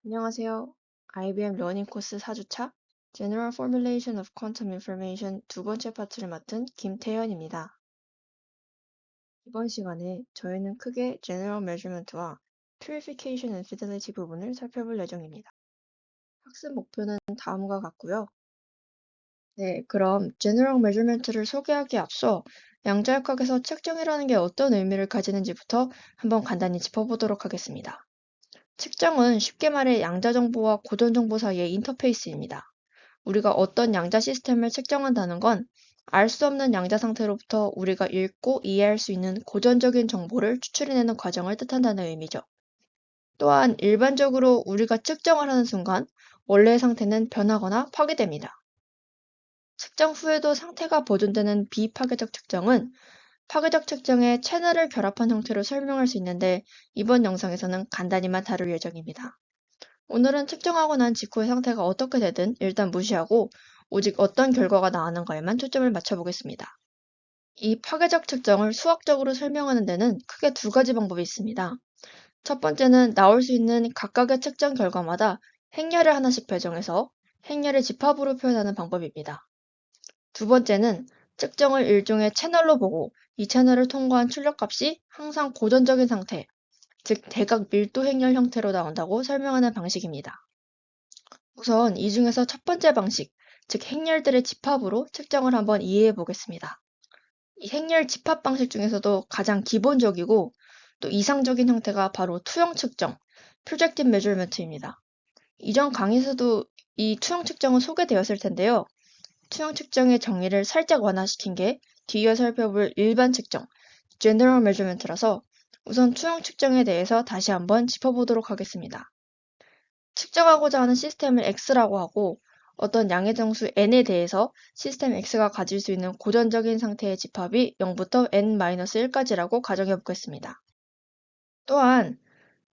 안녕하세요. IBM 러닝 코스 4주차 General Formulation of Quantum Information 두 번째 파트를 맡은 김태현입니다. 이번 시간에 저희는 크게 General Measurement와 Purification and Fidelity 부분을 살펴볼 예정입니다. 학습 목표는 다음과 같고요. 네, 그럼 General Measurement를 소개하기에 앞서 양자역학에서 측정이라는 게 어떤 의미를 가지는지부터 한번 간단히 짚어보도록 하겠습니다. 측정은 쉽게 말해 양자 정보와 고전 정보 사이의 인터페이스입니다. 우리가 어떤 양자 시스템을 측정한다는 건 알 수 없는 양자 상태로부터 우리가 읽고 이해할 수 있는 고전적인 정보를 추출해내는 과정을 뜻한다는 의미죠. 또한 일반적으로 우리가 측정을 하는 순간 원래의 상태는 변하거나 파괴됩니다. 측정 후에도 상태가 보존되는 비파괴적 측정은 파괴적 측정의 채널을 결합한 형태로 설명할 수 있는데 이번 영상에서는 간단히만 다룰 예정입니다. 오늘은 측정하고 난 직후의 상태가 어떻게 되든 일단 무시하고 오직 어떤 결과가 나오는가에만 초점을 맞춰보겠습니다. 이 파괴적 측정을 수학적으로 설명하는 데는 크게 두 가지 방법이 있습니다. 첫 번째는 나올 수 있는 각각의 측정 결과마다 행렬을 하나씩 배정해서 행렬의 집합으로 표현하는 방법입니다. 두 번째는 측정을 일종의 채널로 보고 이 채널을 통과한 출력값이 항상 고전적인 상태, 즉 대각 밀도 행렬 형태로 나온다고 설명하는 방식입니다. 우선 이 중에서 첫 번째 방식, 즉 행렬들의 집합으로 측정을 한번 이해해 보겠습니다. 이 행렬 집합 방식 중에서도 가장 기본적이고 또 이상적인 형태가 바로 투영 측정, Projective Measurement입니다. 이전 강의에서도 이 투영 측정은 소개되었을 텐데요. 투영 측정의 정의를 살짝 완화시킨 게 뒤에 살펴볼 일반 측정, General Measurement라서 우선 투영 측정에 대해서 다시 한번 짚어보도록 하겠습니다. 측정하고자 하는 시스템을 X라고 하고 어떤 양의 정수 n에 대해서 시스템 X가 가질 수 있는 고전적인 상태의 집합이 0부터 n-1까지라고 가정해 보겠습니다. 또한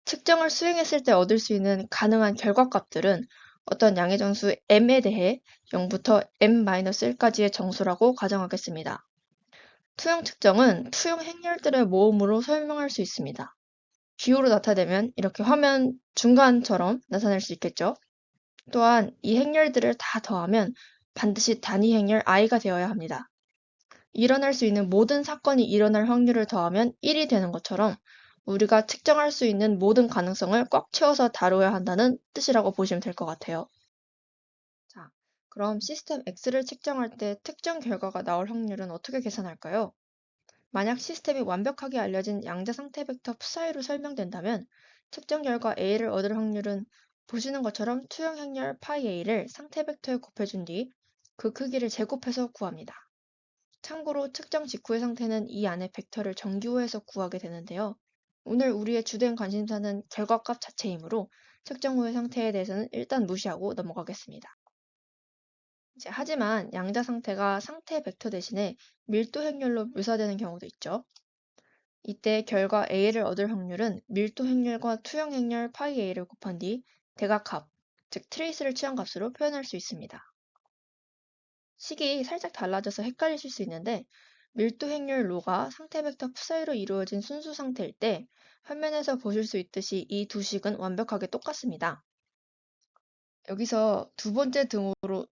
측정을 수행했을 때 얻을 수 있는 가능한 결과값들은 어떤 양의 정수 m에 대해 0부터 m-1까지의 정수라고 가정하겠습니다. 투영 측정은 투영 행렬들의 모음으로 설명할 수 있습니다. 기호로 나타내면 이렇게 화면 중간처럼 나타낼 수 있겠죠. 또한 이 행렬들을 다 더하면 반드시 단위 행렬 i가 되어야 합니다. 일어날 수 있는 모든 사건이 일어날 확률을 더하면 1이 되는 것처럼 우리가 측정할 수 있는 모든 가능성을 꽉 채워서 다뤄야 한다는 뜻이라고 보시면 될 것 같아요. 자, 그럼 시스템 X를 측정할 때 특정 결과가 나올 확률은 어떻게 계산할까요? 만약 시스템이 완벽하게 알려진 양자 상태 벡터 psi로 설명된다면 측정 결과 A를 얻을 확률은 보시는 것처럼 투영 행렬 파이 A를 상태 벡터에 곱해준 뒤 그 크기를 제곱해서 구합니다. 참고로 측정 직후의 상태는 이 안의 벡터를 정규호해서 구하게 되는데요. 오늘 우리의 주된 관심사는 결과값 자체이므로 측정 후의 상태에 대해서는 일단 무시하고 넘어가겠습니다. 하지만 양자 상태가 상태 벡터 대신에 밀도 행렬로 묘사되는 경우도 있죠. 이때 결과 A를 얻을 확률은 밀도 행렬과 투영 행렬 파이 A를 곱한 뒤 대각합, 즉 트레이스를 취한 값으로 표현할 수 있습니다. 식이 살짝 달라져서 헷갈리실 수 있는데 밀도 행렬 로가 상태 벡터 psi로 이루어진 순수 상태일 때 화면에서 보실 수 있듯이 이 두 식은 완벽하게 똑같습니다. 여기서 두 번째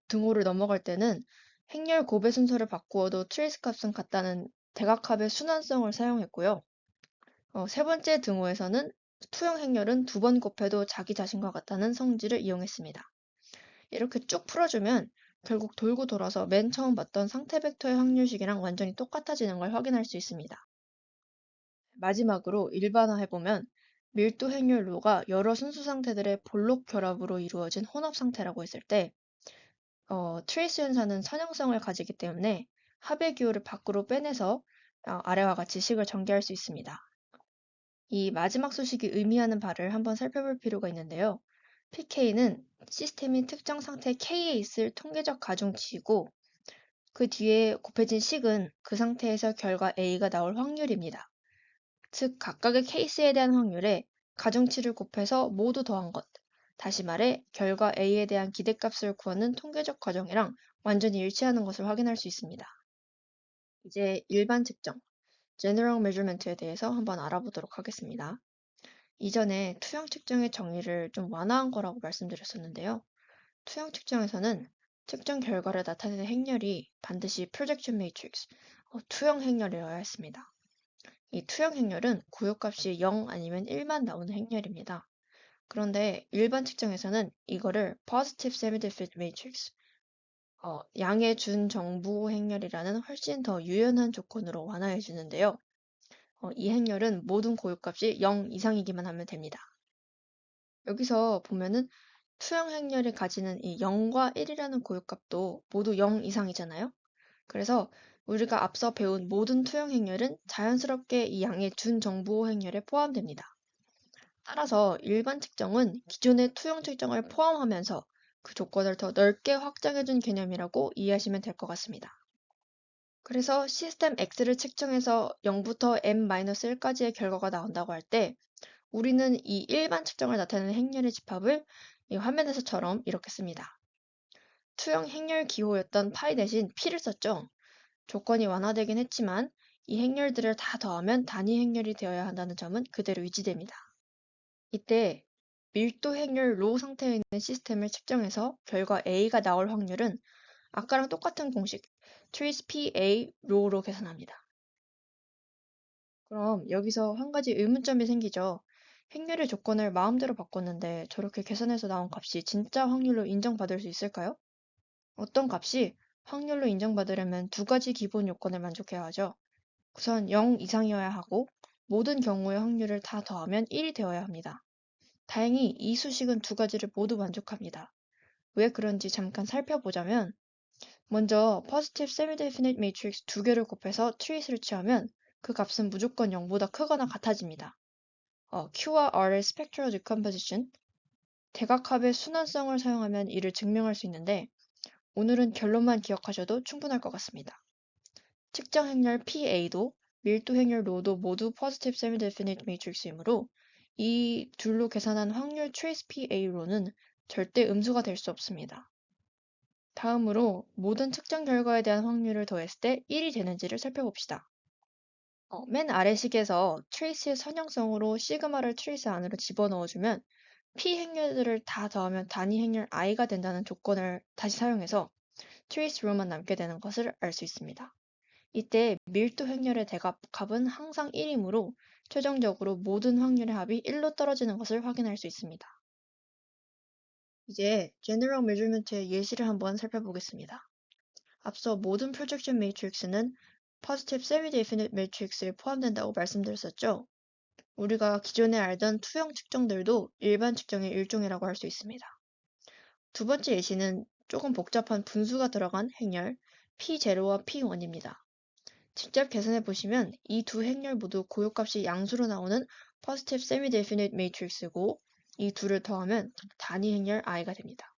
등호를 넘어갈 때는 행렬 곱의 순서를 바꾸어도 트레이스 값은 같다는 대각합의 순환성을 사용했고요. 세 번째 등호에서는 투영 행렬은 두 번 곱해도 자기 자신과 같다는 성질을 이용했습니다. 이렇게 쭉 풀어주면 결국 돌고 돌아서 맨 처음 봤던 상태 벡터의 확률식이랑 완전히 똑같아지는 걸 확인할 수 있습니다. 마지막으로 일반화해보면 밀도 행렬 로가 여러 순수 상태들의 볼록 결합으로 이루어진 혼합 상태라고 했을 때 트레이스 현상은 선형성을 가지기 때문에 합의 기호를 밖으로 빼내서 아래와 같이 식을 전개할 수 있습니다. 이 마지막 수식이 의미하는 바를 한번 살펴볼 필요가 있는데요. pK는 시스템이 특정 상태 K에 있을 통계적 가중치이고 그 뒤에 곱해진 식은 그 상태에서 결과 A가 나올 확률입니다. 즉 각각의 케이스에 대한 확률에 가중치를 곱해서 모두 더한 것. 다시 말해 결과 A에 대한 기대값을 구하는 통계적 과정이랑 완전히 일치하는 것을 확인할 수 있습니다. 이제 일반 측정, General Measurement에 대해서 한번 알아보도록 하겠습니다. 이전에 투영 측정의 정의를 좀 완화한 거라고 말씀드렸었는데요. 투영 측정에서는 측정 결과를 나타내는 행렬이 반드시 projection matrix, 투영 행렬이어야 했습니다. 이 투영 행렬은 고유값이 0 아니면 1만 나오는 행렬입니다. 그런데 일반 측정에서는 이거를 positive semi-definite matrix, 양의 준 정보 행렬이라는 훨씬 더 유연한 조건으로 완화해 주는데요. 이 행렬은 모든 고유값이 0 이상이기만 하면 됩니다. 여기서 보면은 투영 행렬이 가지는 이 0과 1이라는 고유값도 모두 0 이상이잖아요. 그래서 우리가 앞서 배운 모든 투영 행렬은 자연스럽게 이 양의 준 정보 행렬에 포함됩니다. 따라서 일반 측정은 기존의 투영 측정을 포함하면서 그 조건을 더 넓게 확장해준 개념이라고 이해하시면 될 것 같습니다. 그래서 시스템 X를 측정해서 0부터 n-1까지의 결과가 나온다고 할 때 우리는 이 일반 측정을 나타내는 행렬의 집합을 이 화면에서처럼 이렇게 씁니다. 투영 행렬 기호였던 파이 대신 p를 썼죠. 조건이 완화되긴 했지만 이 행렬들을 다 더하면 단위 행렬이 되어야 한다는 점은 그대로 유지됩니다. 이때 밀도 행렬 로 상태에 있는 시스템을 측정해서 결과 A가 나올 확률은 아까랑 똑같은 공식 trace PA 로로 계산합니다. 그럼 여기서 한 가지 의문점이 생기죠. 행렬의 조건을 마음대로 바꿨는데 저렇게 계산해서 나온 값이 진짜 확률로 인정받을 수 있을까요? 어떤 값이 확률로 인정받으려면 두 가지 기본 요건을 만족해야 하죠. 우선 0 이상이어야 하고 모든 경우의 확률을 다 더하면 1이 되어야 합니다. 다행히 이 수식은 두 가지를 모두 만족합니다. 왜 그런지 잠깐 살펴보자면 먼저 positive semi-definite matrix 두 개를 곱해서 trace를 취하면 그 값은 무조건 0보다 크거나 같아집니다. Q와 R의 spectral decomposition, 대각합의 순환성을 사용하면 이를 증명할 수 있는데 오늘은 결론만 기억하셔도 충분할 것 같습니다. 측정 행렬 PA도 밀도 행렬 로도 모두 positive semi-definite matrix이므로 이 둘로 계산한 확률 trace PA로는 절대 음수가 될 수 없습니다. 다음으로 모든 측정 결과에 대한 확률을 더했을 때 1이 되는지를 살펴봅시다. 맨 아래 식에서 trace의 선형성으로 시그마를 trace 안으로 집어넣어주면 p 행렬들을 다 더하면 단위 행렬 i가 된다는 조건을 다시 사용해서 trace로만 남게 되는 것을 알 수 있습니다. 이때 밀도 행렬의 대각합은 항상 1이므로 최종적으로 모든 확률의 합이 1로 떨어지는 것을 확인할 수 있습니다. 이제 General Measurement의 예시를 한번 살펴보겠습니다. 앞서 모든 projection matrix는 positive semi-definite matrix에 포함된다고 말씀드렸었죠. 우리가 기존에 알던 투영 측정들도 일반 측정의 일종이라고 할 수 있습니다. 두 번째 예시는 조금 복잡한 분수가 들어간 행렬 P0와 P1입니다. 직접 계산해 보시면 이 두 행렬 모두 고유값이 양수로 나오는 positive semi-definite matrix고 이 둘을 더하면 단위 행렬 i가 됩니다.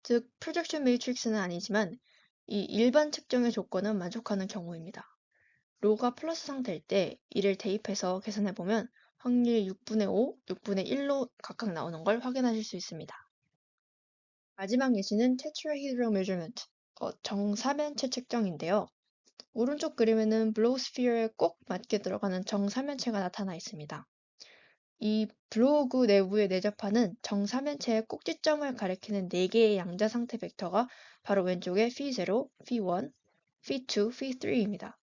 즉, projection matrix는 아니지만 이 일반 측정의 조건은 만족하는 경우입니다. 로가 플러스 상태일 때 이를 대입해서 계산해보면 확률이 6분의 5, 6분의 1로 각각 나오는 걸 확인하실 수 있습니다. 마지막 예시는 tetrahedral measurement, 정사면체 측정인데요. 오른쪽 그림에는 블로우스피어에 꼭 맞게 들어가는 정사면체가 나타나 있습니다. 이 블로우구 내부에 내접하는 정사면체의 꼭지점을 가리키는 4개의 양자 상태 벡터가 바로 왼쪽에 phi0, phi1, phi2, phi3입니다.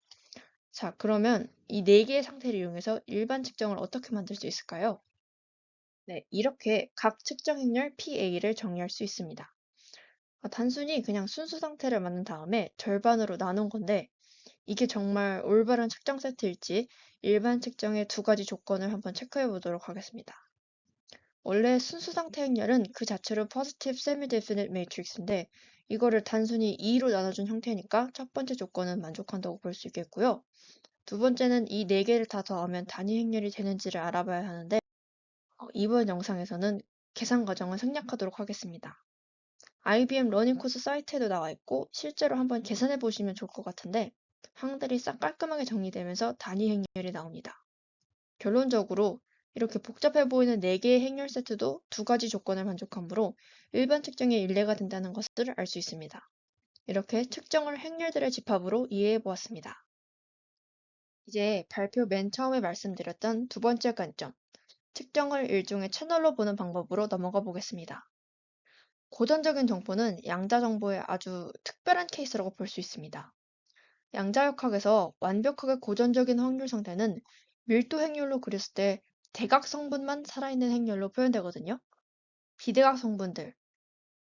자, 그러면 이 4개의 상태를 이용해서 일반 측정을 어떻게 만들 수 있을까요? 네, 이렇게 각 측정 행렬 PA를 정의할 수 있습니다. 단순히 그냥 순수 상태를 만든 다음에 절반으로 나눈 건데 이게 정말 올바른 측정 세트일지 일반 측정의 두 가지 조건을 한번 체크해 보도록 하겠습니다. 원래 순수 상태 행렬은 그 자체로 positive semi-definite matrix인데 이거를 단순히 2로 나눠준 형태니까 첫 번째 조건은 만족한다고 볼 수 있겠고요. 두 번째는 이 4개를 다 더하면 단위 행렬이 되는지를 알아봐야 하는데 이번 영상에서는 계산 과정을 생략하도록 하겠습니다. IBM 러닝 코스 사이트에도 나와 있고 실제로 한번 계산해 보시면 좋을 것 같은데 항들이 싹 깔끔하게 정리되면서 단위 행렬이 나옵니다. 결론적으로 이렇게 복잡해 보이는 4개의 행렬 세트도 두 가지 조건을 만족하므로 일반 측정의 일례가 된다는 것을 알 수 있습니다. 이렇게 측정을 행렬들의 집합으로 이해해 보았습니다. 이제 발표 맨 처음에 말씀드렸던 두 번째 관점, 측정을 일종의 채널로 보는 방법으로 넘어가 보겠습니다. 고전적인 정보는 양자 정보의 아주 특별한 케이스라고 볼 수 있습니다. 양자역학에서 완벽하게 고전적인 확률 상태는 밀도 행렬로 그렸을 때 대각 성분만 살아있는 행렬로 표현되거든요. 비대각 성분들,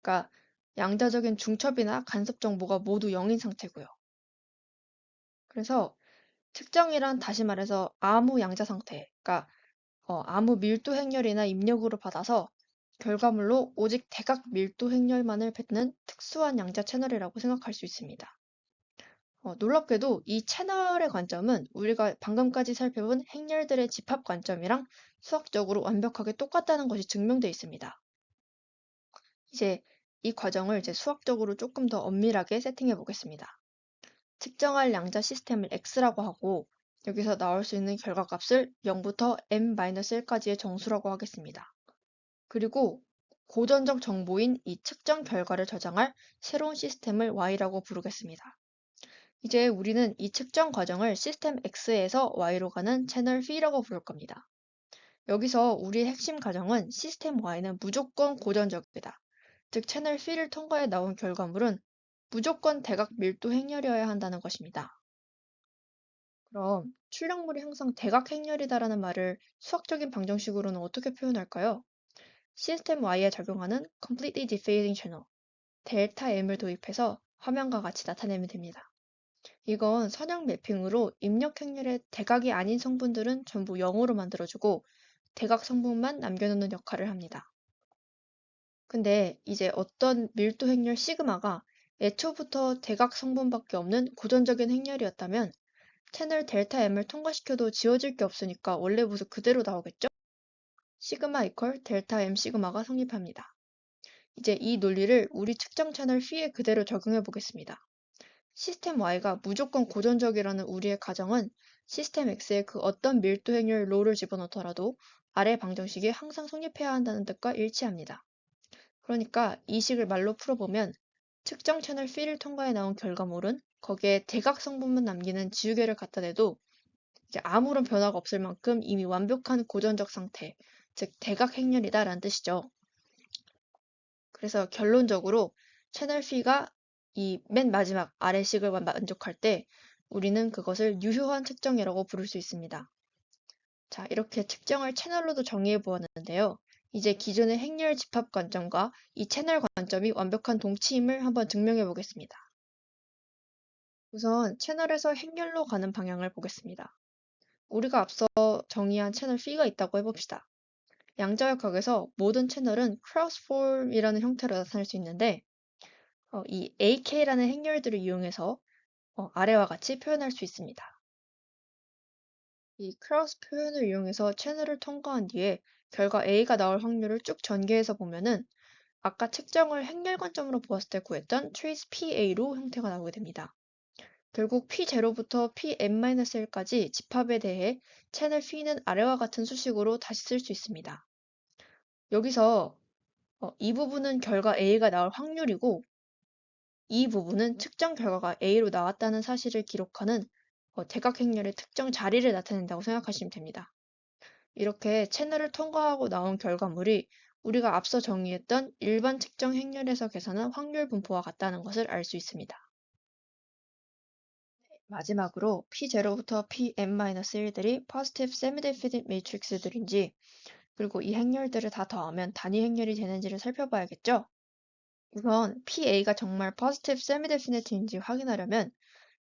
그러니까 양자적인 중첩이나 간섭 정보가 모두 0인 상태고요. 그래서 측정이란 다시 말해서 아무 양자 상태, 그러니까 아무 밀도 행렬이나 입력으로 받아서 결과물로 오직 대각 밀도 행렬만을 뱉는 특수한 양자 채널이라고 생각할 수 있습니다. 놀랍게도 이 채널의 관점은 우리가 방금까지 살펴본 행렬들의 집합 관점이랑 수학적으로 완벽하게 똑같다는 것이 증명되어 있습니다. 이제 이 과정을 수학적으로 조금 더 엄밀하게 세팅해 보겠습니다. 측정할 양자 시스템을 X라고 하고 여기서 나올 수 있는 결과값을 0부터 n-1까지의 정수라고 하겠습니다. 그리고 고전적 정보인 이 측정 결과를 저장할 새로운 시스템을 Y라고 부르겠습니다. 이제 우리는 이 측정 과정을 시스템 X에서 Y로 가는 채널 P라고 부를 겁니다. 여기서 우리의 핵심 가정은 시스템 Y는 무조건 고전적이다. 즉 채널 P를 통과해 나온 결과물은 무조건 대각 밀도 행렬이어야 한다는 것입니다. 그럼 출력물이 항상 대각 행렬이다라는 말을 수학적인 방정식으로는 어떻게 표현할까요? 시스템 Y에 적용하는 Completely Defacing Channel, 델타 M을 도입해서 화면과 같이 나타내면 됩니다. 이건 선형 매핑으로 입력 행렬의 대각이 아닌 성분들은 전부 0으로 만들어주고 대각 성분만 남겨놓는 역할을 합니다. 근데 이제 어떤 밀도 행렬 시그마가 애초부터 대각 성분밖에 없는 고전적인 행렬이었다면 채널 델타 M을 통과시켜도 지워질 게 없으니까 원래 모습 그대로 나오겠죠? 시그마 이퀄 델타 M 시그마가 성립합니다. 이제 이 논리를 우리 측정 채널 P에 그대로 적용해 보겠습니다. 시스템 Y가 무조건 고전적이라는 우리의 가정은 시스템 X에 그 어떤 밀도 행렬 롤을 집어넣더라도 아래 방정식이 항상 성립해야 한다는 뜻과 일치합니다. 그러니까 이 식을 말로 풀어보면 측정 채널 P를 통과해 나온 결과물은 거기에 대각 성분만 남기는 지우개를 갖다 대도 이제 아무런 변화가 없을 만큼 이미 완벽한 고전적 상태, 즉 대각 행렬이다라는 뜻이죠. 그래서 결론적으로 채널 P가 이 맨 마지막 아래식을 만족할 때 우리는 그것을 유효한 측정이라고 부를 수 있습니다. 자, 이렇게 측정을 채널로도 정의해 보았는데요. 이제 기존의 행렬 집합 관점과 이 채널 관점이 완벽한 동치임을 한번 증명해 보겠습니다. 우선 채널에서 행렬로 가는 방향을 보겠습니다. 우리가 앞서 정의한 채널 P가 있다고 해봅시다. 양자역학에서 모든 채널은 크로스폼이라는 형태로 나타날 수 있는데 이 AK라는 행렬들을 이용해서 아래와 같이 표현할 수 있습니다. 이 크로스 표현을 이용해서 채널을 통과한 뒤에 결과 A가 나올 확률을 쭉 전개해서 보면은 아까 측정을 행렬 관점으로 보았을 때 구했던 trace PA로 형태가 나오게 됩니다. 결국 P0부터 Pn-1까지 집합에 대해 채널 P는 아래와 같은 수식으로 다시 쓸 수 있습니다. 여기서 이 부분은 결과 A가 나올 확률이고 이 부분은 측정 결과가 A로 나왔다는 사실을 기록하는 대각 행렬의 특정 자리를 나타낸다고 생각하시면 됩니다. 이렇게 채널을 통과하고 나온 결과물이 우리가 앞서 정의했던 일반 측정 행렬에서 계산한 확률 분포와 같다는 것을 알 수 있습니다. 마지막으로 P0부터 Pn-1들이 positive semi-definite matrix들인지 그리고 이 행렬들을 다 더하면 단위 행렬이 되는지를 살펴봐야겠죠? 우선 PA가 정말 positive semi-definite인지 확인하려면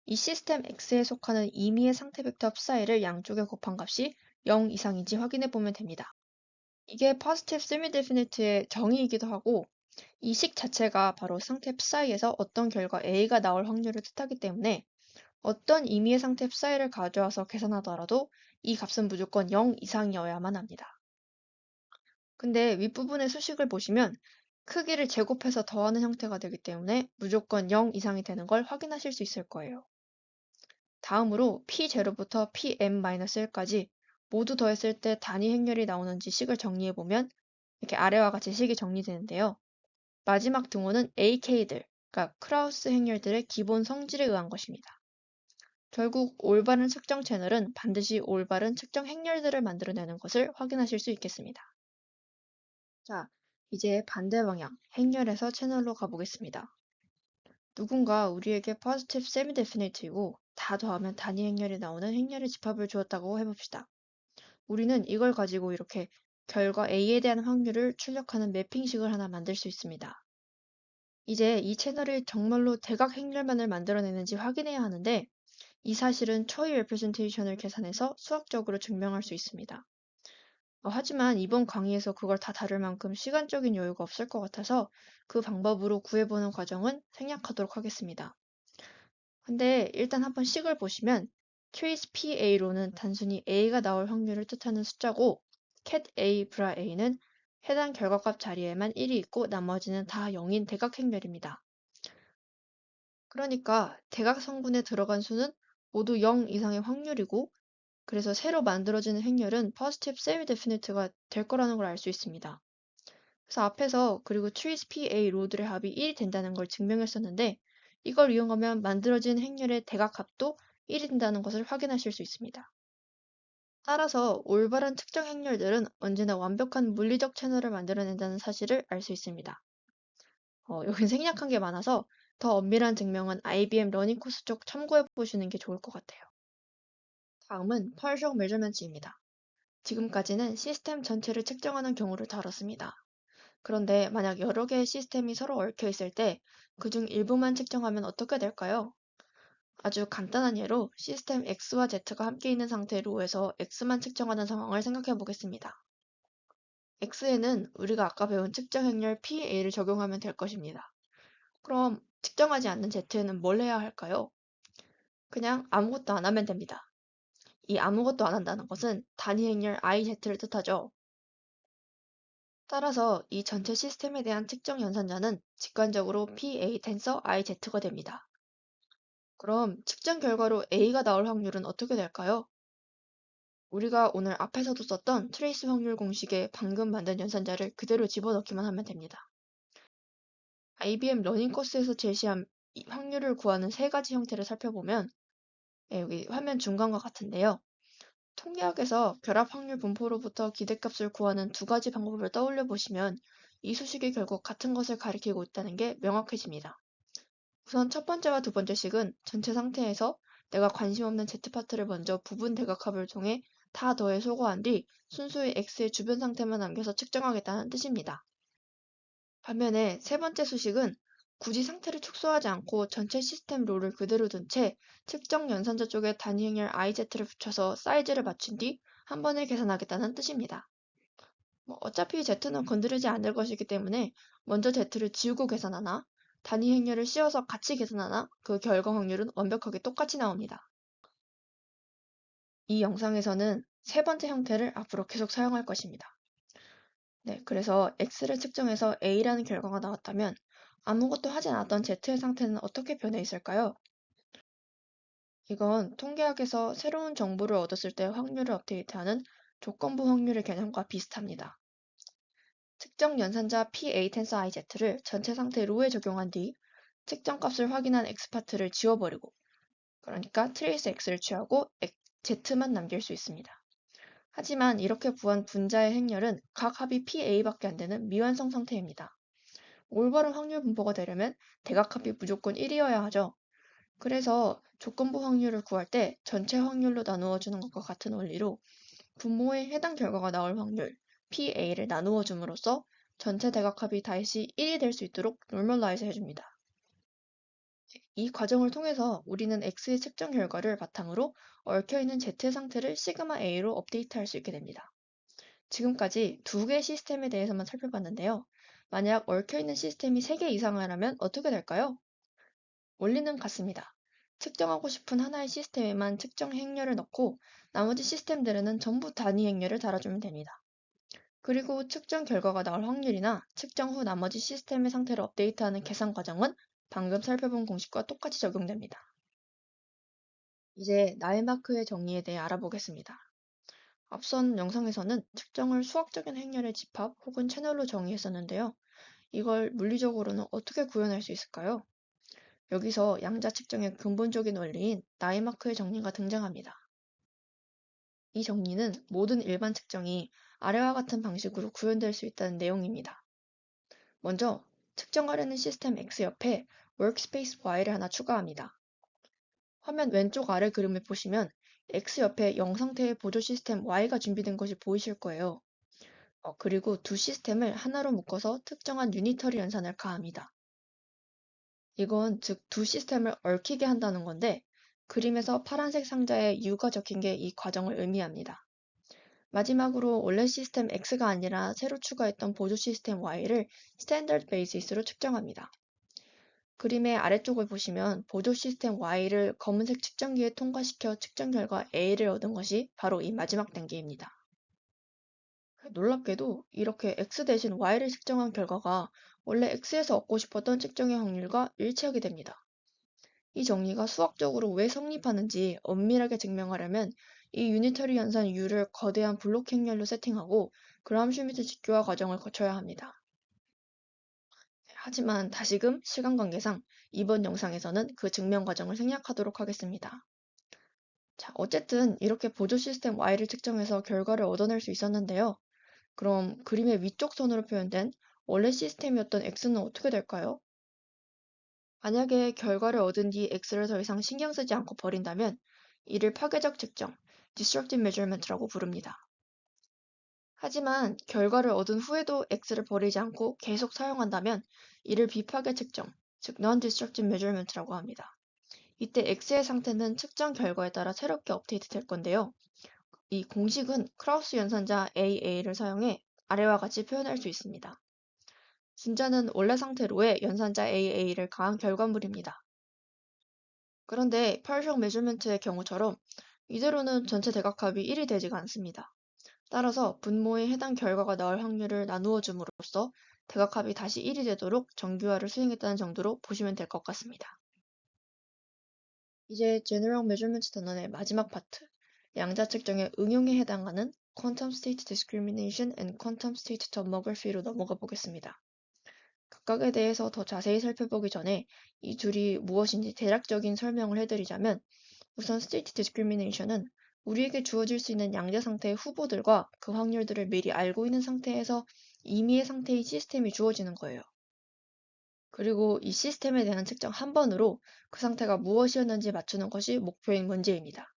이 시스템 X에 속하는 임의의 상태 벡터 합사이를 양쪽에 곱한 값이 0 이상인지 확인해 보면 됩니다. 이게 positive semi-definite의 정의이기도 하고 이 식 자체가 바로 상태 psi에서 어떤 결과 A가 나올 확률을 뜻하기 때문에 어떤 임의의 상태 psi를 가져와서 계산하더라도 이 값은 무조건 0 이상이어야만 합니다. 근데 윗부분의 수식을 보시면 크기를 제곱해서 더하는 형태가 되기 때문에 무조건 0 이상이 되는 걸 확인하실 수 있을 거예요. 다음으로 P0부터 Pn-1까지 모두 더했을 때 단위 행렬이 나오는지 식을 정리해보면 이렇게 아래와 같이 식이 정리되는데요. 마지막 등호는 AK들, 그러니까 크라우스 행렬들의 기본 성질에 의한 것입니다. 결국 올바른 측정 채널은 반드시 올바른 측정 행렬들을 만들어내는 것을 확인하실 수 있겠습니다. 자, 이제 반대 방향, 행렬에서 채널로 가보겠습니다. 누군가 우리에게 positive semi-definite이고 다 더하면 단위 행렬이 나오는 행렬의 집합을 주었다고 해봅시다. 우리는 이걸 가지고 이렇게 결과 A에 대한 확률을 출력하는 매핑식을 하나 만들 수 있습니다. 이제 이 채널이 정말로 대각 행렬만을 만들어내는지 확인해야 하는데 이 사실은 초이 레프레젠테이션을 계산해서 수학적으로 증명할 수 있습니다. 하지만 이번 강의에서 그걸 다 다룰 만큼 시간적인 여유가 없을 것 같아서 그 방법으로 구해보는 과정은 생략하도록 하겠습니다. 근데 일단 한번 식을 보시면 trace PA로는 단순히 A가 나올 확률을 뜻하는 숫자고 cat A, bra A는 해당 결과값 자리에만 1이 있고 나머지는 다 0인 대각 행렬입니다. 그러니까 대각 성분에 들어간 수는 모두 0 이상의 확률이고 그래서 새로 만들어지는 행렬은 positive semi-definite가 될 거라는 걸 알 수 있습니다. 그래서 앞에서 그리고 trace PA 로드의 합이 1이 된다는 걸 증명했었는데 이걸 이용하면 만들어진 행렬의 대각합도 1이 된다는 것을 확인하실 수 있습니다. 따라서 올바른 측정 행렬들은 언제나 완벽한 물리적 채널을 만들어낸다는 사실을 알 수 있습니다. 여긴 생략한 게 많아서 더 엄밀한 증명은 IBM 러닝 코스 쪽 참고해 보시는 게 좋을 것 같아요. 다음은 partial measurements입니다. 지금까지는 시스템 전체를 측정하는 경우를 다뤘습니다. 그런데 만약 여러 개의 시스템이 서로 얽혀 있을 때 그중 일부만 측정하면 어떻게 될까요? 아주 간단한 예로 시스템 X와 Z가 함께 있는 상태로 해서 X만 측정하는 상황을 생각해 보겠습니다. X에는 우리가 아까 배운 측정 행렬 PA를 적용하면 될 것입니다. 그럼 측정하지 않는 Z에는 뭘 해야 할까요? 그냥 아무것도 안 하면 됩니다. 이 아무것도 안 한다는 것은 단위 행렬 IZ를 뜻하죠. 따라서 이 전체 시스템에 대한 측정 연산자는 직관적으로 PA 텐서 IZ가 됩니다. 그럼 측정 결과로 A가 나올 확률은 어떻게 될까요? 우리가 오늘 앞에서도 썼던 트레이스 확률 공식에 방금 만든 연산자를 그대로 집어넣기만 하면 됩니다. IBM 러닝 코스에서 제시한 이 확률을 구하는 세 가지 형태를 살펴보면 여기 화면 중간과 같은데요. 통계학에서 결합 확률 분포로부터 기대값을 구하는 두 가지 방법을 떠올려 보시면 이 수식이 결국 같은 것을 가리키고 있다는 게 명확해집니다. 우선 첫 번째와 두 번째 식은 전체 상태에서 내가 관심 없는 Z파트를 먼저 부분 대각합을 통해 다 더해 소거한 뒤 순수히 X의 주변 상태만 남겨서 측정하겠다는 뜻입니다. 반면에 세 번째 수식은 굳이 상태를 축소하지 않고 전체 시스템 롤을 그대로 둔 채 측정 연산자 쪽에 단위 행렬 IZ를 붙여서 사이즈를 맞춘 뒤 한 번에 계산하겠다는 뜻입니다. 어차피 Z는 건드리지 않을 것이기 때문에 먼저 Z를 지우고 계산하나 단위 행렬을 씌워서 같이 계산하나 그 결과 확률은 완벽하게 똑같이 나옵니다. 이 영상에서는 세 번째 형태를 앞으로 계속 사용할 것입니다. 네, 그래서 X를 측정해서 A라는 결과가 나왔다면 아무것도 하지 않았던 Z의 상태는 어떻게 변해 있을까요? 이건 통계학에서 새로운 정보를 얻었을 때 확률을 업데이트하는 조건부 확률의 개념과 비슷합니다. 측정 연산자 PA 텐서 IZ를 전체 상태 로에 적용한 뒤 측정값을 확인한 X파트를 지워버리고 그러니까 트레이스 X를 취하고 Z만 남길 수 있습니다. 하지만 이렇게 구한 분자의 행렬은 각 합이 PA밖에 안 되는 미완성 상태입니다. 올바른 확률 분포가 되려면 대각합이 무조건 1이어야 하죠. 그래서 조건부 확률을 구할 때 전체 확률로 나누어 주는 것과 같은 원리로 분모의 해당 결과가 나올 확률 PA를 나누어 줌으로써 전체 대각합이 다시 1이 될 수 있도록 노멀라이즈 해줍니다. 이 과정을 통해서 우리는 X의 측정 결과를 바탕으로 얽혀있는 Z의 상태를 시그마 A로 업데이트할 수 있게 됩니다. 지금까지 두 개의 시스템에 대해서만 살펴봤는데요. 만약 얽혀있는 시스템이 3개 이상이라면 어떻게 될까요? 원리는 같습니다. 측정하고 싶은 하나의 시스템에만 측정 행렬을 넣고 나머지 시스템들에는 전부 단위 행렬을 달아주면 됩니다. 그리고 측정 결과가 나올 확률이나 측정 후 나머지 시스템의 상태를 업데이트하는 계산 과정은 방금 살펴본 공식과 똑같이 적용됩니다. 이제 나일마크의 정의에 대해 알아보겠습니다. 앞선 영상에서는 측정을 수학적인 행렬의 집합 혹은 채널로 정의했었는데요. 이걸 물리적으로는 어떻게 구현할 수 있을까요? 여기서 양자 측정의 근본적인 원리인 나이마크의 정리가 등장합니다. 이 정리는 모든 일반 측정이 아래와 같은 방식으로 구현될 수 있다는 내용입니다. 먼저 측정하려는 시스템 X 옆에 workspace Y를 하나 추가합니다. 화면 왼쪽 아래 그림을 보시면 X 옆에 영상태의 보조 시스템 Y가 준비된 것이 보이실 거예요. 그리고 두 시스템을 하나로 묶어서 특정한 유니터리 연산을 가합니다. 이건 즉 두 시스템을 얽히게 한다는 건데 그림에서 파란색 상자에 U가 적힌 게 이 과정을 의미합니다. 마지막으로 원래 시스템 X가 아니라 새로 추가했던 보조 시스템 Y를 스탠더드 베이시스로 측정합니다. 그림의 아래쪽을 보시면 보조 시스템 Y를 검은색 측정기에 통과시켜 측정 결과 A를 얻은 것이 바로 이 마지막 단계입니다. 놀랍게도 이렇게 X 대신 Y를 측정한 결과가 원래 X에서 얻고 싶었던 측정의 확률과 일치하게 됩니다. 이 정리가 수학적으로 왜 성립하는지 엄밀하게 증명하려면 이 유니터리 연산 U를 거대한 블록 행렬로 세팅하고 그람 슈미트 직교화 과정을 거쳐야 합니다. 하지만 다시금 시간 관계상 이번 영상에서는 그 증명 과정을 생략하도록 하겠습니다. 자, 어쨌든 이렇게 보조 시스템 Y를 측정해서 결과를 얻어낼 수 있었는데요. 그럼 그림의 위쪽 선으로 표현된 원래 시스템이었던 X는 어떻게 될까요? 만약에 결과를 얻은 뒤 X를 더 이상 신경 쓰지 않고 버린다면 이를 파괴적 측정, destructive measurement라고 부릅니다. 하지만 결과를 얻은 후에도 X를 버리지 않고 계속 사용한다면 이를 비파괴 측정, 즉 non-destructive measurement라고 합니다. 이때 X의 상태는 측정 결과에 따라 새롭게 업데이트 될 건데요. 이 공식은 크라우스 연산자 AA를 사용해 아래와 같이 표현할 수 있습니다. 분자는 원래 상태로의 연산자 AA를 가한 결과물입니다. 그런데 partial measurement의 경우처럼 이대로는 전체 대각합이 1이 되지가 않습니다. 따라서 분모에 해당 결과가 나올 확률을 나누어 줌으로써 대각합이 다시 1이 되도록 정규화를 수행했다는 정도로 보시면 될 것 같습니다. 이제 General Measurement 단원의 마지막 파트, 양자 측정의 응용에 해당하는 Quantum State Discrimination and Quantum State Tomography로 넘어가 보겠습니다. 각각에 대해서 더 자세히 살펴보기 전에 이 둘이 무엇인지 대략적인 설명을 해드리자면 우선 State Discrimination은 우리에게 주어질 수 있는 양자 상태의 후보들과 그 확률들을 미리 알고 있는 상태에서 임의의 상태인 시스템이 주어지는 거예요. 그리고 이 시스템에 대한 측정 한 번으로 그 상태가 무엇이었는지 맞추는 것이 목표인 문제입니다.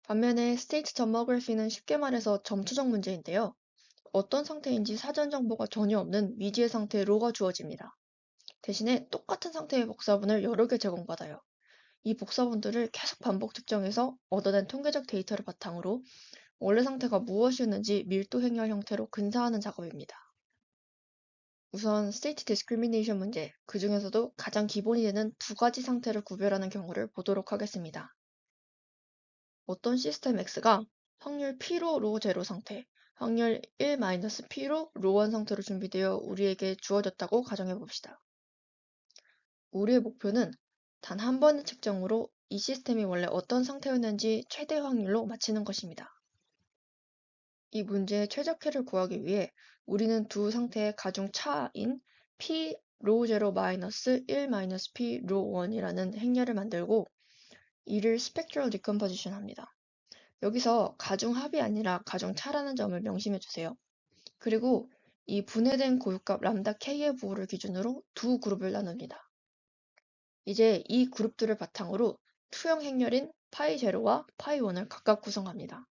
반면에 State Tomography는 쉽게 말해서 점 추적 문제인데요. 어떤 상태인지 사전 정보가 전혀 없는 미지의 상태의 로가 주어집니다. 대신에 똑같은 상태의 복사분을 여러 개 제공받아요. 이 복사분들을 계속 반복 측정해서 얻어낸 통계적 데이터를 바탕으로 원래 상태가 무엇이었는지 밀도 행렬 형태로 근사하는 작업입니다. 우선 State Discrimination 문제, 그 중에서도 가장 기본이 되는 두 가지 상태를 구별하는 경우를 보도록 하겠습니다. 어떤 시스템 X가 확률 P로 로 제로 상태, 확률 1-P로 로 1 상태로 준비되어 우리에게 주어졌다고 가정해 봅시다. 우리의 목표는 단 한 번의 측정으로 이 시스템이 원래 어떤 상태였는지 최대 확률로 맞히는 것입니다. 이 문제의 최적해를 구하기 위해 우리는 두 상태의 가중 차인 P 로 제로 마이너스 1 마이너스 P 로 1이라는 행렬을 만들고 이를 스펙트럴 디컴포지션 합니다. 여기서 가중합이 아니라 가중차라는 점을 명심해 주세요. 그리고 이 분해된 고유값 람다 K의 부호를 기준으로 두 그룹을 나눕니다. 이제 이 그룹들을 바탕으로 투영 행렬인 파이 제로와 파이 1을 각각 구성합니다.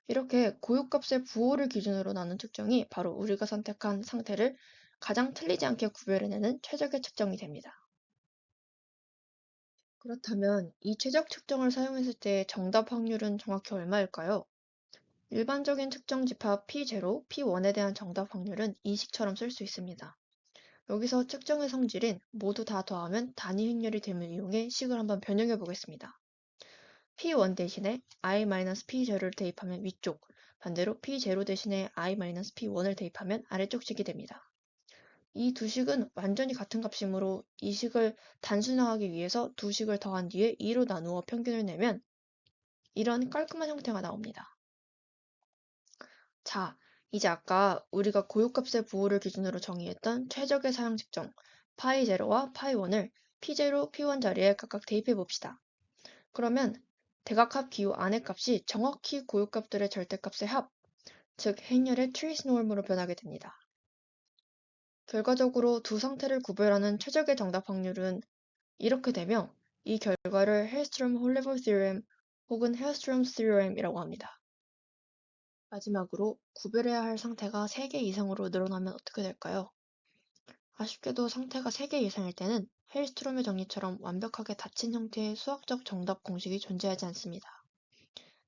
이렇게 고유값의 부호를 기준으로 나눈 측정이 바로 우리가 선택한 상태를 가장 틀리지 않게 구별해내는 최적의 측정이 됩니다. 그렇다면 이 최적 측정을 사용했을 때 정답 확률은 정확히 얼마일까요? 일반적인 측정 집합 P0, P1에 대한 정답 확률은 이 식처럼 쓸 수 있습니다. 여기서 측정의 성질인 모두 다 더하면 단위 행렬이 됨을 이용해 식을 한번 변형해 보겠습니다. P1 대신에 I-P0를 대입하면 위쪽, 반대로 P0 대신에 I-P1을 대입하면 아래쪽 식이 됩니다. 이 두 식은 완전히 같은 값이므로 이 식을 단순화하기 위해서 두 식을 더한 뒤에 2로 나누어 평균을 내면 이런 깔끔한 형태가 나옵니다. 자, 이제 아까 우리가 고유값의 부호를 기준으로 정의했던 최적의 사용 측정 파이 제로와 파이 1을 P0, P1 자리에 각각 대입해 봅시다. 그러면 대각합 기호 안의 값이 정확히 고유값들의 절대값의 합, 즉 행렬의 트레이스 노름으로 변하게 됩니다. 결과적으로 두 상태를 구별하는 최적의 정답 확률은 이렇게 되며 이 결과를 헬스트롬-홀레버 theorem 혹은 헬스트롬스 theorem이라고 합니다. 마지막으로 구별해야 할 상태가 3개 이상으로 늘어나면 어떻게 될까요? 아쉽게도 상태가 3개 이상일 때는 헬스트롬의 정리처럼 완벽하게 닫힌 형태의 수학적 정답 공식이 존재하지 않습니다.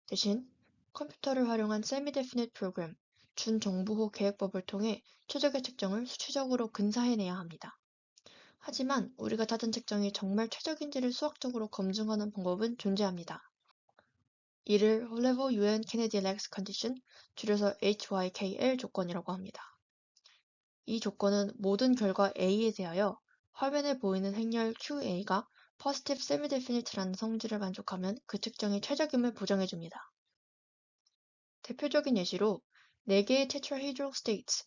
대신 컴퓨터를 활용한 세미-데피닛 프로그램, 준정부호 계획법을 통해 최적의 측정을 수치적으로 근사해내야 합니다. 하지만 우리가 찾은 측정이 정말 최적인지를 수학적으로 검증하는 방법은 존재합니다. 이를 홀레버 UN 케네디 렉스 컨디션, 줄여서 HYKL 조건이라고 합니다. 이 조건은 모든 결과 A에 대하여 화면에 보이는 행렬 QA가 Positive Semi-Definite라는 성질을 만족하면 그 측정이 최적임을 보장해줍니다. 대표적인 예시로 4개의 tetrahedral states,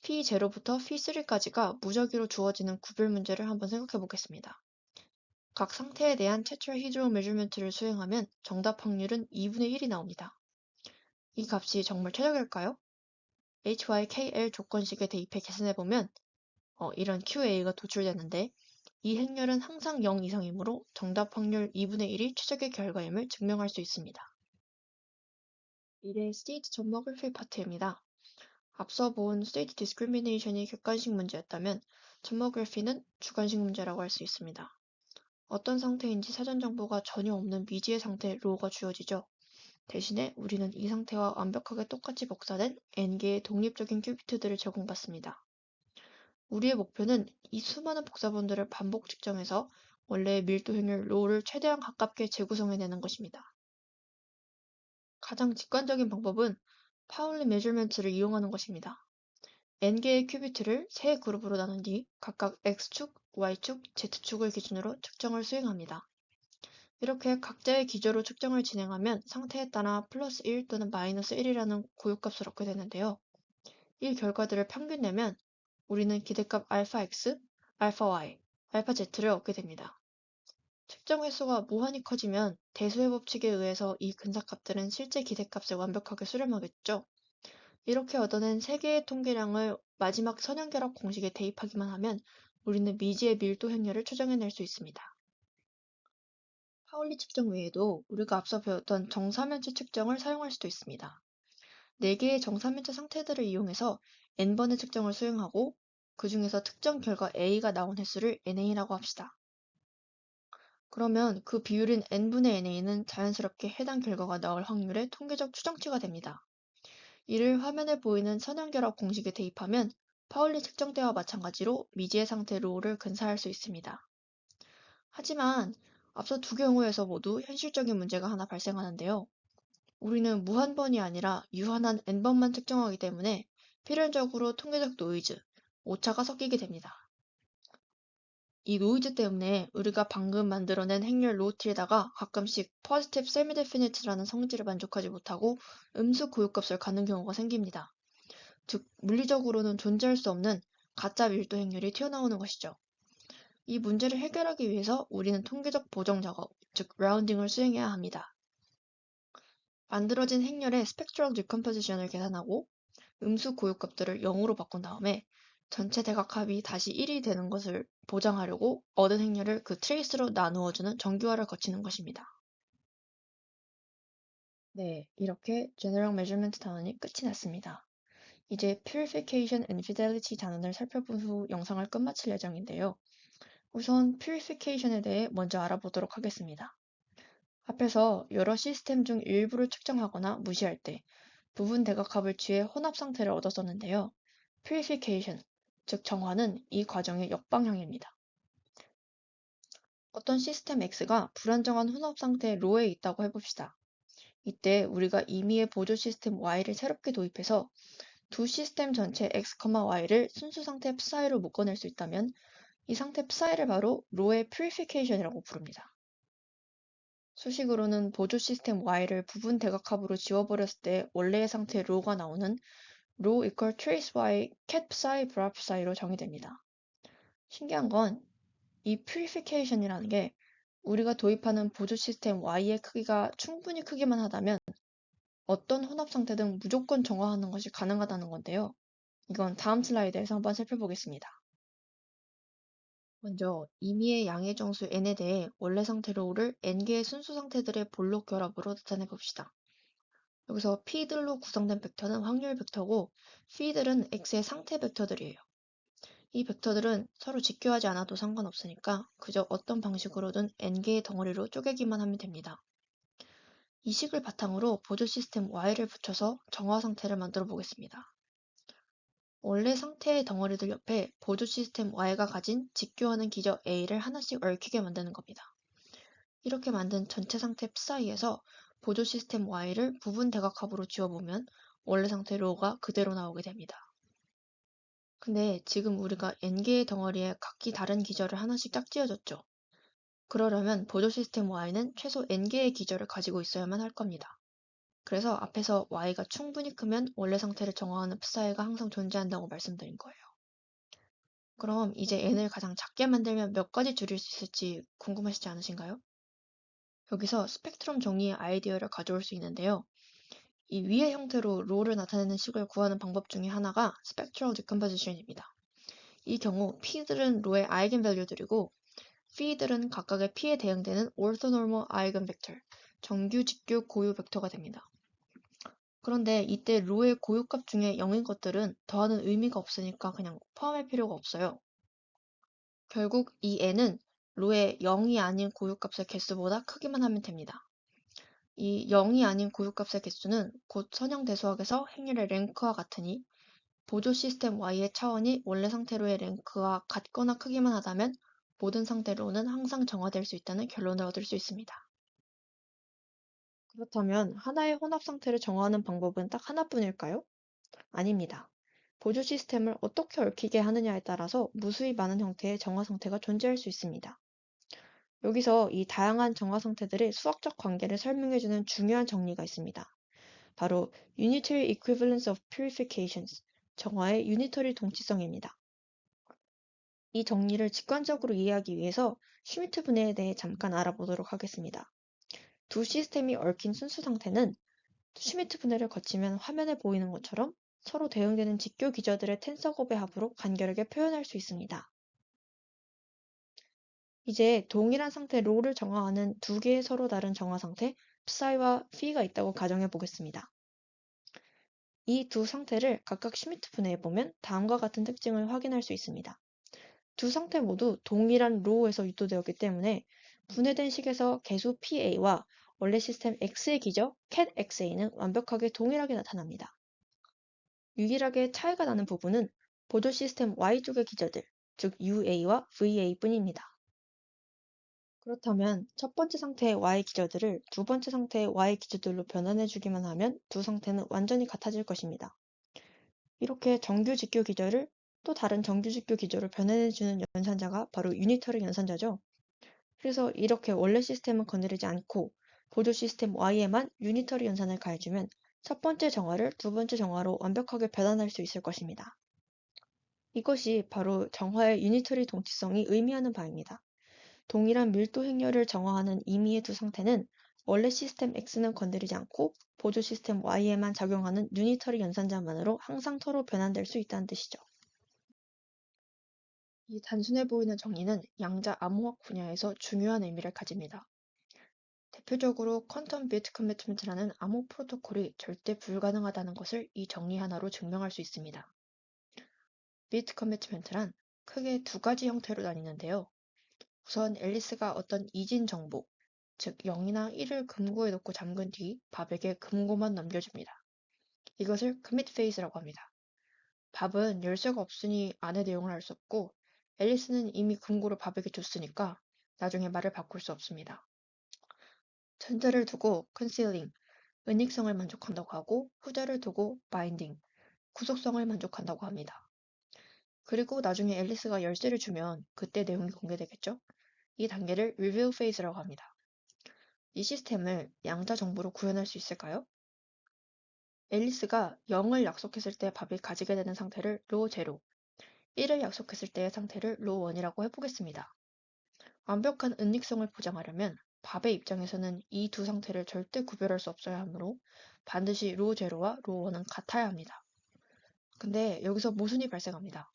P0부터 P3까지가 무작위로 주어지는 구별 문제를 한번 생각해 보겠습니다. 각 상태에 대한 tetrahedral measurement를 수행하면 정답 확률은 2분의 1이 나옵니다. 이 값이 정말 최적일까요? HYKL 조건식에 대입해 계산해보면 이런 QA가 도출되는데 이 행렬은 항상 0 이상이므로 정답 확률 2분의 1이 최적의 결과임을 증명할 수 있습니다. 이제 state 접목을 파트입니다. 앞서 본 state discrimination이 객관식 문제였다면 접목그래피는 주관식 문제라고 할 수 있습니다. 어떤 상태인지 사전 정보가 전혀 없는 미지의 상태 로가 주어지죠. 대신에 우리는 이 상태와 완벽하게 똑같이 복사된 n개의 독립적인 큐비트들을 제공받습니다. 우리의 목표는 이 수많은 복사본들을 반복 측정해서 원래의 밀도 행렬 로를 최대한 가깝게 재구성해내는 것입니다. 가장 직관적인 방법은 파울리 메저먼트를 이용하는 것입니다. n개의 큐비트를 세 그룹으로 나눈 뒤 각각 x축, y축, z축을 기준으로 측정을 수행합니다. 이렇게 각자의 기저로 측정을 진행하면 상태에 따라 플러스 1 또는 마이너스 1이라는 고유값을 얻게 되는데요. 이 결과들을 평균 내면 우리는 기대값 알파 x, 알파 y, 알파 z를 얻게 됩니다. 측정 횟수가 무한히 커지면 대수의 법칙에 의해서 이 근사값들은 실제 기대값을 완벽하게 수렴하겠죠. 이렇게 얻어낸 3개의 통계량을 마지막 선형결합 공식에 대입하기만 하면 우리는 미지의 밀도 행렬을 추정해낼 수 있습니다. 파울리 측정 외에도 우리가 앞서 배웠던 정사면체 측정을 사용할 수도 있습니다. 4개의 정사면체 상태들을 이용해서 n번의 측정을 수행하고 그 중에서 특정 결과 A가 나온 횟수를 NA라고 합시다. 그러면 그 비율인 n분의 NA는 자연스럽게 해당 결과가 나올 확률의 통계적 추정치가 됩니다. 이를 화면에 보이는 선형결합 공식에 대입하면 파울리 측정 때와 마찬가지로 미지의 상태 로를 근사할 수 있습니다. 하지만 앞서 두 경우에서 모두 현실적인 문제가 하나 발생하는데요. 우리는 무한번이 아니라 유한한 n번만 측정하기 때문에 필연적으로 통계적 노이즈, 오차가 섞이게 됩니다. 이 노이즈 때문에 우리가 방금 만들어낸 행렬 로트에다가 가끔씩 positive semi-definite라는 성질을 만족하지 못하고 음수 고유값을 갖는 경우가 생깁니다. 즉, 물리적으로는 존재할 수 없는 가짜 밀도 행렬이 튀어나오는 것이죠. 이 문제를 해결하기 위해서 우리는 통계적 보정 작업, 즉 라운딩을 수행해야 합니다. 만들어진 행렬의 스펙트럴 디컴포지션을 계산하고 음수 고유값들을 0으로 바꾼 다음에 전체 대각합이 다시 1이 되는 것을 보장하려고 얻은 행렬을 그 트레이스로 나누어주는 정규화를 거치는 것입니다. 네, 이렇게 General Measurement 단원이 끝이 났습니다. 이제 Purification and Fidelity 단원을 살펴본 후 영상을 끝마칠 예정인데요. 우선 Purification에 대해 먼저 알아보도록 하겠습니다. 앞에서 여러 시스템 중 일부를 측정하거나 무시할 때 부분 대각합을 취해 혼합 상태를 얻었었는데요. Purification, 즉 정화는 이 과정의 역방향입니다. 어떤 시스템 X가 불안정한 혼합 상태 로에 있다고 해봅시다. 이때 우리가 임의의 보조 시스템 Y를 새롭게 도입해서 두 시스템 전체 X, Y를 순수 상태 psi로 묶어낼 수 있다면 이 상태 psi를 바로 로의 purification이라고 부릅니다. 수식으로는 보조 시스템 Y를 부분 대각합으로 지워버렸을 때 원래의 상태 로가 나오는 로 equal trace Y cat psi bra psi로 정의됩니다. 신기한 건 이 purification이라는 게 우리가 도입하는 보조 시스템 Y의 크기가 충분히 크기만 하다면 어떤 혼합 상태든 무조건 정화하는 것이 가능하다는 건데요. 이건 다음 슬라이드에서 한번 살펴보겠습니다. 먼저 임의의 양의 정수 n에 대해 원래 상태로 오를 n개의 순수 상태들의 볼록 결합으로 나타내 봅시다. 여기서 P들로 구성된 벡터는 확률 벡터고 P들은 X의 상태 벡터들이에요. 이 벡터들은 서로 직교하지 않아도 상관없으니까 그저 어떤 방식으로든 n개의 덩어리로 쪼개기만 하면 됩니다. 이 식을 바탕으로 보조 시스템 Y를 붙여서 정화 상태를 만들어 보겠습니다. 원래 상태의 덩어리들 옆에 보조 시스템 Y가 가진 직교하는 기저 A를 하나씩 얽히게 만드는 겁니다. 이렇게 만든 전체 상태 사이에서 보조 시스템 Y를 부분 대각합으로 지워보면 원래 상태 로가 그대로 나오게 됩니다. 근데 지금 우리가 n개의 덩어리에 각기 다른 기저를 하나씩 짝지어줬죠. 그러려면 보조 시스템 Y는 최소 n개의 기저를 가지고 있어야만 할 겁니다. 그래서 앞에서 Y가 충분히 크면 원래 상태를 정화하는 psi가 항상 존재한다고 말씀드린 거예요. 그럼 이제 n을 가장 작게 만들면 몇 가지 줄일 수 있을지 궁금하시지 않으신가요? 여기서 스펙트럼 정리의 아이디어를 가져올 수 있는데요. 이 위의 형태로 로를 나타내는 식을 구하는 방법 중에 하나가 spectral decomposition입니다. 이 경우 P들은 로의 아이겐 밸류들이고 P들은 각각의 P에 대응되는 orthonormal 아이겐 벡터, 정규 직교 고유 벡터가 됩니다. 그런데 이때 로의 고유값 중에 0인 것들은 더하는 의미가 없으니까 그냥 포함할 필요가 없어요. 결국 이 n은 로의 0이 아닌 고유값의 개수보다 크기만 하면 됩니다. 이 0이 아닌 고유값의 개수는 곧 선형대수학에서 행렬의 랭크와 같으니 보조 시스템 Y의 차원이 원래 상태로의 랭크와 같거나 크기만 하다면 모든 상태로는 항상 정화될 수 있다는 결론을 얻을 수 있습니다. 그렇다면 하나의 혼합 상태를 정화하는 방법은 딱 하나뿐일까요? 아닙니다. 보조 시스템을 어떻게 얽히게 하느냐에 따라서 무수히 많은 형태의 정화 상태가 존재할 수 있습니다. 여기서 이 다양한 정화 상태들의 수학적 관계를 설명해주는 중요한 정리가 있습니다. 바로 Unitary Equivalence of Purifications, 정화의 유니터리 동치성입니다. 이 정리를 직관적으로 이해하기 위해서 슈미트 분해에 대해 잠깐 알아보도록 하겠습니다. 두 시스템이 얽힌 순수 상태는 슈미트 분해를 거치면 화면에 보이는 것처럼 서로 대응되는 직교 기저들의 텐서곱의 합으로 간결하게 표현할 수 있습니다. 이제 동일한 상태 롤을 정화하는 두 개의 서로 다른 정화 상태 psi와 phi가 있다고 가정해 보겠습니다. 이 두 상태를 각각 슈미트 분해해보면 다음과 같은 특징을 확인할 수 있습니다. 두 상태 모두 동일한 로우에서 유도되었기 때문에 분해된 식에서 개수 PA와 원래 시스템 X의 기저 cat XA는 완벽하게 동일하게 나타납니다. 유일하게 차이가 나는 부분은 보조 시스템 Y 쪽의 기저들, 즉 UA와 VA 뿐입니다. 그렇다면 첫 번째 상태의 Y 기저들을 두 번째 상태의 Y 기저들로 변환해주기만 하면 두 상태는 완전히 같아질 것입니다. 이렇게 정규 직교 기저를 또 다른 정규 직교 기저로 변환해주는 연산자가 바로 유니터리 연산자죠. 그래서 이렇게 원래 시스템은 건드리지 않고 보조 시스템 Y에만 유니터리 연산을 가해주면 첫 번째 정화를 두 번째 정화로 완벽하게 변환할 수 있을 것입니다. 이것이 바로 정화의 유니터리 동치성이 의미하는 바입니다. 동일한 밀도 행렬을 정화하는 임의의 두 상태는 원래 시스템 X는 건드리지 않고 보조 시스템 Y에만 작용하는 유니터리 연산자만으로 항상 서로 변환될 수 있다는 뜻이죠. 이 단순해 보이는 정의는 양자 암호학 분야에서 중요한 의미를 가집니다. 대표적으로 퀀텀 비트 커미트먼트라는 암호 프로토콜이 절대 불가능하다는 것을 이 정의 하나로 증명할 수 있습니다. 비트 커미트먼트란 크게 두 가지 형태로 나뉘는데요. 우선 앨리스가 어떤 이진 정보, 즉 0이나 1을 금고에 넣고 잠근 뒤 밥에게 금고만 넘겨줍니다. 이것을 commit phase라고 합니다. 밥은 열쇠가 없으니 안의 내용을 알 수 없고 앨리스는 이미 금고를 밥에게 줬으니까 나중에 말을 바꿀 수 없습니다. 전자를 두고 concealing, 은닉성을 만족한다고 하고 후자를 두고 binding, 구속성을 만족한다고 합니다. 그리고 나중에 앨리스가 열쇠를 주면 그때 내용이 공개되겠죠? 이 단계를 reveal phase라고 합니다. 이 시스템을 양자 정보로 구현할 수 있을까요? 앨리스가 0을 약속했을 때 밥을 가지게 되는 상태를 로 제로, 1을 약속했을 때의 상태를 로 1이라고 해보겠습니다. 완벽한 은닉성을 보장하려면 밥의 입장에서는 이 두 상태를 절대 구별할 수 없어야 하므로 반드시 로 제로와 로 원은 같아야 합니다. 근데 여기서 모순이 발생합니다.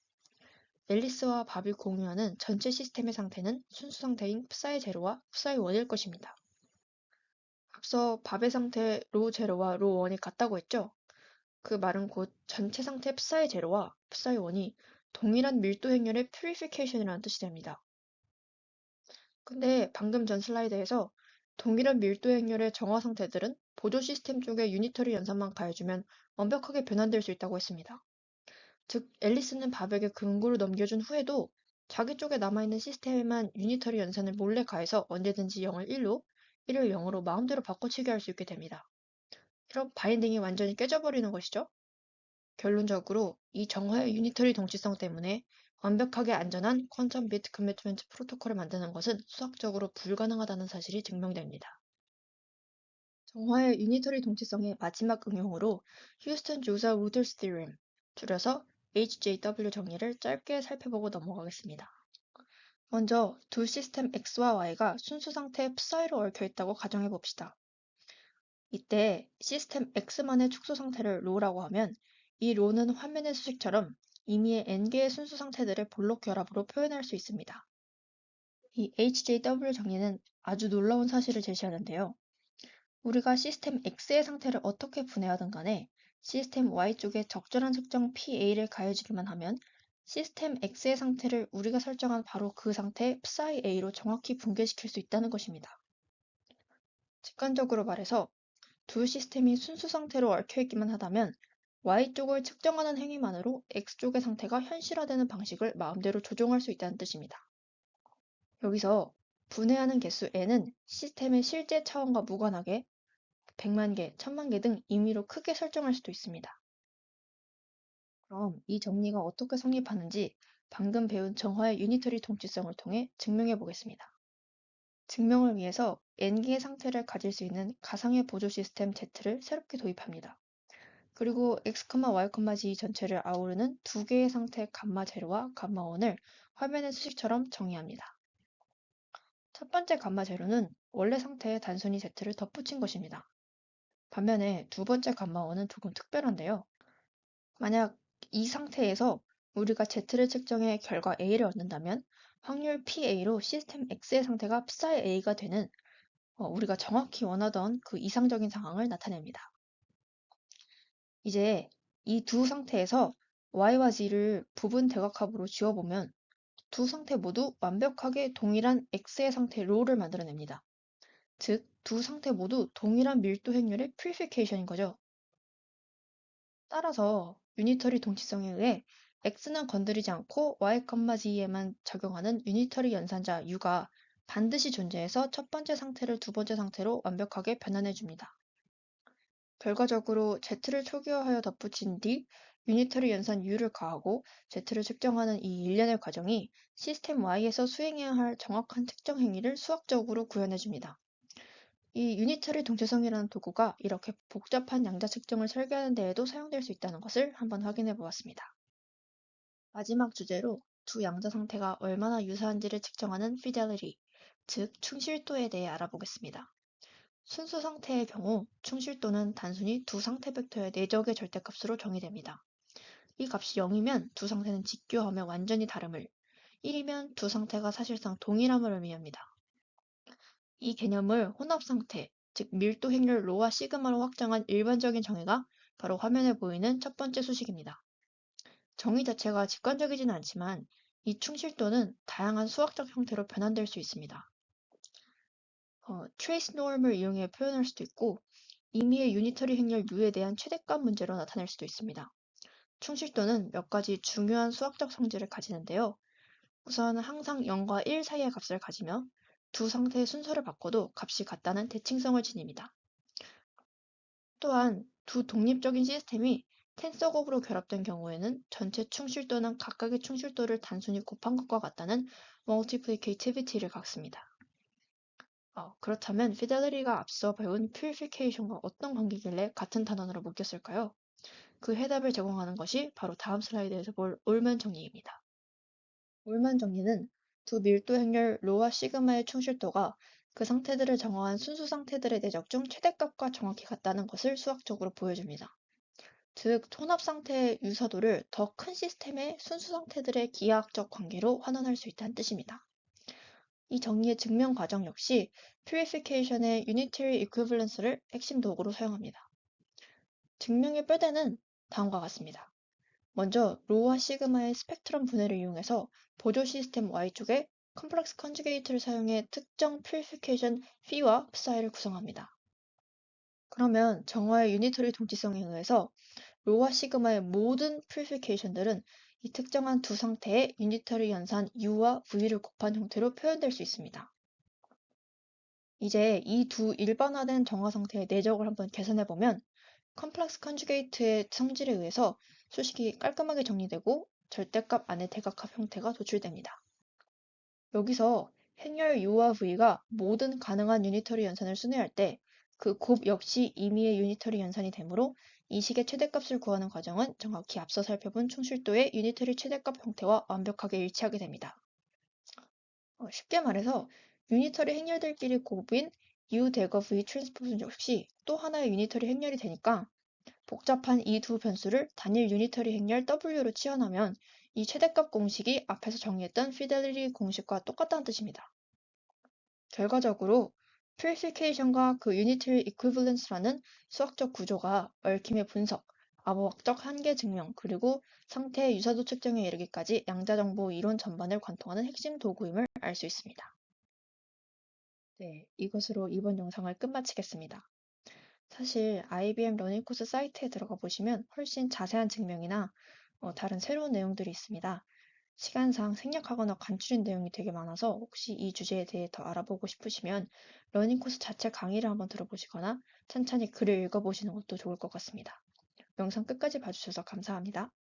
앨리스와 밥이 공유하는 전체 시스템의 상태는 순수 상태인 푸사의 제로와 푸사의 원일 것입니다. 앞서 밥의 상태 로 제로와 로 원이 같다고 했죠? 그 말은 곧 전체 상태 푸사의 제로와 푸사의 원이 동일한 밀도 행렬의 퓨리피케이션이라는 뜻이 됩니다. 근데 방금 전 슬라이드에서 동일한 밀도 행렬의 정화 상태들은 보조 시스템 쪽에 유니터리 연산만 가해주면 완벽하게 변환될 수 있다고 했습니다. 즉, 앨리스는 밥에게 금고를 넘겨준 후에도 자기 쪽에 남아있는 시스템에만 유니터리 연산을 몰래 가해서 언제든지 0을 1로, 1을 0으로 마음대로 바꿔치기 할 수 있게 됩니다. 그럼 바인딩이 완전히 깨져버리는 것이죠. 결론적으로 이 정화의 유니터리 동치성 때문에 완벽하게 안전한 퀀텀 비트 커미트먼트 프로토콜을 만드는 것은 수학적으로 불가능하다는 사실이 증명됩니다. 정화의 유니터리 동치성의 마지막 응용으로 휴스턴 조사 루더스 티어럼, 줄여서 HJW 정리를 짧게 살펴보고 넘어가겠습니다. 먼저 두 시스템 X와 Y가 순수 상태의 사이로 얽혀 있다고 가정해 봅시다. 이때 시스템 X만의 축소 상태를 로라고 하면 이 로는 화면의 수식처럼 이미의 n개의 순수 상태들의 볼록 결합으로 표현할 수 있습니다. 이 HJW 정리는 아주 놀라운 사실을 제시하는데요. 우리가 시스템 X의 상태를 어떻게 분해하든 간에 시스템 Y 쪽에 적절한 측정 PA를 가해주기만 하면 시스템 X의 상태를 우리가 설정한 바로 그 상태 psi A로 정확히 붕괴시킬 수 있다는 것입니다. 직관적으로 말해서 두 시스템이 순수 상태로 얽혀있기만 하다면 Y쪽을 측정하는 행위만으로 X쪽의 상태가 현실화되는 방식을 마음대로 조종할 수 있다는 뜻입니다. 여기서 분해하는 개수 n은 시스템의 실제 차원과 무관하게 100만 개, 1000만 개 등 임의로 크게 설정할 수도 있습니다. 그럼 이 정리가 어떻게 성립하는지 방금 배운 정화의 유니터리 동치성을 통해 증명해 보겠습니다. 증명을 위해서 n개의 상태를 가질 수 있는 가상의 보조 시스템 Z를 새롭게 도입합니다. 그리고 x, y, z 전체를 아우르는 두 개의 상태 감마 제로와 감마 1을 화면의 수식처럼 정의합니다. 첫 번째 감마 제로는 원래 상태에 단순히 Z를 덧붙인 것입니다. 반면에 두 번째 감마 1은 조금 특별한데요. 만약 이 상태에서 우리가 Z를 측정해 결과 A를 얻는다면 확률 PA로 시스템 X의 상태가 psi A가 되는 우리가 정확히 원하던 그 이상적인 상황을 나타냅니다. 이제 이 두 상태에서 Y와 Z를 부분 대각합으로 지워보면 두 상태 모두 완벽하게 동일한 X의 상태 롤을 만들어냅니다. 즉, 두 상태 모두 동일한 밀도 행렬의 퓨리피케이션인 거죠. 따라서 유니터리 동치성에 의해 X는 건드리지 않고 Y, Z에만 적용하는 유니터리 연산자 U가 반드시 존재해서 첫 번째 상태를 두 번째 상태로 완벽하게 변환해줍니다. 결과적으로 Z를 초기화하여 덧붙인 뒤 유니터리 연산 U를 가하고 Z를 측정하는 이 일련의 과정이 시스템 Y에서 수행해야 할 정확한 측정 행위를 수학적으로 구현해줍니다. 이 유니터리 동체성이라는 도구가 이렇게 복잡한 양자 측정을 설계하는 데에도 사용될 수 있다는 것을 한번 확인해 보았습니다. 마지막 주제로 두 양자 상태가 얼마나 유사한지를 측정하는 fidelity, 즉 충실도에 대해 알아보겠습니다. 순수 상태의 경우 충실도는 단순히 두 상태 벡터의 내적의 절대값으로 정의됩니다. 이 값이 0이면 두 상태는 직교하며 완전히 다름을, 1이면 두 상태가 사실상 동일함을 의미합니다. 이 개념을 혼합상태, 즉 밀도 행렬 로와 시그마로 확장한 일반적인 정의가 바로 화면에 보이는 첫 번째 수식입니다. 정의 자체가 직관적이지는 않지만 이 충실도는 다양한 수학적 형태로 변환될 수 있습니다. 트레이스 노멀을 이용해 표현할 수도 있고 임의의 유니터리 행렬 U에 대한 최대값 문제로 나타낼 수도 있습니다. 충실도는 몇 가지 중요한 수학적 성질을 가지는데요. 우선 항상 0과 1 사이의 값을 가지며 두 상태의 순서를 바꿔도 값이 같다는 대칭성을 지닙니다. 또한 두 독립적인 시스템이 텐서곱으로 결합된 경우에는 전체 충실도는 각각의 충실도를 단순히 곱한 것과 같다는 multiplicativity를 갖습니다. 그렇다면 fidelity가 앞서 배운 purification과 어떤 관계길래 같은 단원으로 묶였을까요? 그 해답을 제공하는 것이 바로 다음 슬라이드에서 볼 올만 정리입니다. 올만 정리는 두 밀도 행렬 로와 시그마의 충실도가 그 상태들을 정화한 순수 상태들의 내적 중 최대값과 정확히 같다는 것을 수학적으로 보여줍니다. 즉, 혼합 상태의 유사도를 더 큰 시스템의 순수 상태들의 기하학적 관계로 환원할 수 있다는 뜻입니다. 이 정리의 증명 과정 역시 퓨리피케이션의 유니터리 이퀴밸런스를 핵심 도구로 사용합니다. 증명의 뼈대는 다음과 같습니다. 먼저 로와 시그마의 스펙트럼 분해를 이용해서 보조 시스템 Y쪽에 컴플렉스 컨주게이트를 사용해 특정 퓨리피케이션 P와 Psi를 구성합니다. 그러면 정화의 유니터리 동치성에 의해서 로와 시그마의 모든 퓨리피케이션들은 이 특정한 두 상태의 유니터리 연산 U와 V를 곱한 형태로 표현될 수 있습니다. 이제 이 두 일반화된 정화 상태의 내적을 한번 계산해보면 컴플렉스 컨주게이트의 성질에 의해서 수식이 깔끔하게 정리되고 절대값 안의 대각합 형태가 도출됩니다. 여기서 행렬 U와 V가 모든 가능한 유니터리 연산을 순회할 때 그 곱 역시 임의의 유니터리 연산이 되므로 이 식의 최대값을 구하는 과정은 정확히 앞서 살펴본 충실도의 유니터리 최대값 형태와 완벽하게 일치하게 됩니다. 쉽게 말해서 유니터리 행렬들끼리 곱인 U 대거 V 트랜스포즈 역시 또 하나의 유니터리 행렬이 되니까 복잡한 이 두 변수를 단일 유니터리 행렬 W로 치환하면 이 최대값 공식이 앞에서 정리했던 피델리티 공식과 똑같다는 뜻입니다. 결과적으로 퓨리피케이션과 그 유니터리 이퀴밸런스라는 수학적 구조가 얽힘의 분석, 암호학적 한계 증명, 그리고 상태의 유사도 측정에 이르기까지 양자정보 이론 전반을 관통하는 핵심 도구임을 알 수 있습니다. 네, 이것으로 이번 영상을 끝마치겠습니다. 사실 IBM 러닝 코스 사이트에 들어가 보시면 훨씬 자세한 증명이나 다른 새로운 내용들이 있습니다. 시간상 생략하거나 간추린 내용이 되게 많아서 혹시 이 주제에 대해 더 알아보고 싶으시면 러닝 코스 자체 강의를 한번 들어보시거나 천천히 글을 읽어보시는 것도 좋을 것 같습니다. 영상 끝까지 봐주셔서 감사합니다.